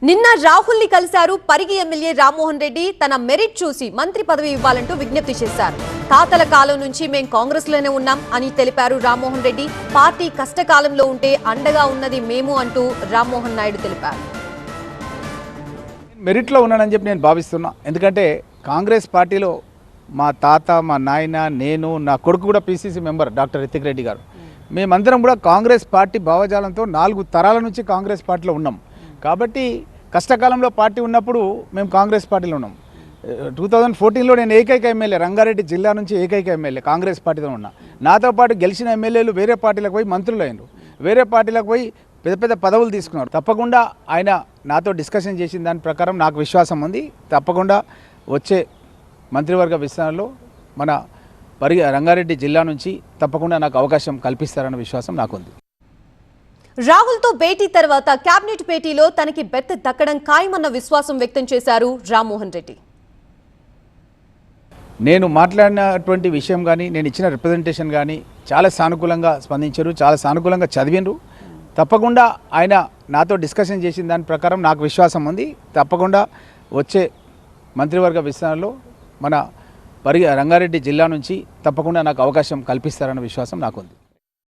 నిన్న రాహుల్ ని కలిశారు పరిగి ఎమ్మెల్యే రామ్మోహన్ రెడ్డి. తన మెరిట్ చూసి మంత్రి పదవి ఇవ్వాలంటూ విజ్ఞప్తి చేశారు. తాతల కాలం నుంచి మేం కాంగ్రెస్ లోనే ఉన్నాం అని తెలిపారు రామ్మోహన్ రెడ్డి. పార్టీ కష్టకాలంలో ఉంటే అండగా ఉన్నది మేము అంటూ రామ్మోహన్ నాయుడు తెలిపారు. మెరిట్లో ఉన్నానని చెప్పి నేను భావిస్తున్నా. ఎందుకంటే కాంగ్రెస్ పార్టీలో మా తాత, మా నాయన, నేను, నా కొడుకు కూడా PCC member doctor Rithik Reddy garu. మేమందరం కూడా కాంగ్రెస్ పార్టీ భావజాలంతో 4 తరాల నుంచి కాంగ్రెస్ పార్టీలో ఉన్నాం. కాబట్టి కష్టకాలంలో పార్టీ ఉన్నప్పుడు మేము కాంగ్రెస్ పార్టీలో ఉన్నాం. 2014లో నేను ఏకైక ఎమ్మెల్యే, రంగారెడ్డి జిల్లా నుంచి ఏకైక ఎమ్మెల్యే కాంగ్రెస్ పార్టీలో ఉన్నా. నాతో పాటు గెలిచిన ఎమ్మెల్యేలు వేరే పార్టీలకు పోయి మంత్రులు అయినారు, వేరే పార్టీలకు పోయి పెద్ద పెద్ద పదవులు తీసుకున్నారు. తప్పకుండా ఆయన నాతో డిస్కషన్ చేసిన దాని ప్రకారం నాకు విశ్వాసం ఉంది. తప్పకుండా వచ్చే మంత్రివర్గ విస్తరణలో మన రంగారెడ్డి జిల్లా నుంచి తప్పకుండా నాకు అవకాశం కల్పిస్తారన్న విశ్వాసం నాకుంది. రాహుల్ తో భేటీ తర్వాత కేబినెట్ భేటీలో తనకి బెర్త్ దక్కడం ఖాయమన్న విశ్వాసం వ్యక్తం చేశారు రామ్మోహన్ రెడ్డి. నేను మాట్లాడినటువంటి విషయం కానీ, నేను ఇచ్చిన రిప్రజెంటేషన్ కానీ చాలా సానుకూలంగా స్పందించారు, చాలా సానుకూలంగా చదివినరు. తప్పకుండా ఆయన నాతో డిస్కషన్ చేసిన దాని ప్రకారం నాకు విశ్వాసం ఉంది. తప్పకుండా వచ్చే మంత్రివర్గ విస్తరణలో మన రంగారెడ్డి జిల్లా నుంచి తప్పకుండా నాకు అవకాశం కల్పిస్తారన్న విశ్వాసం నాకుంది.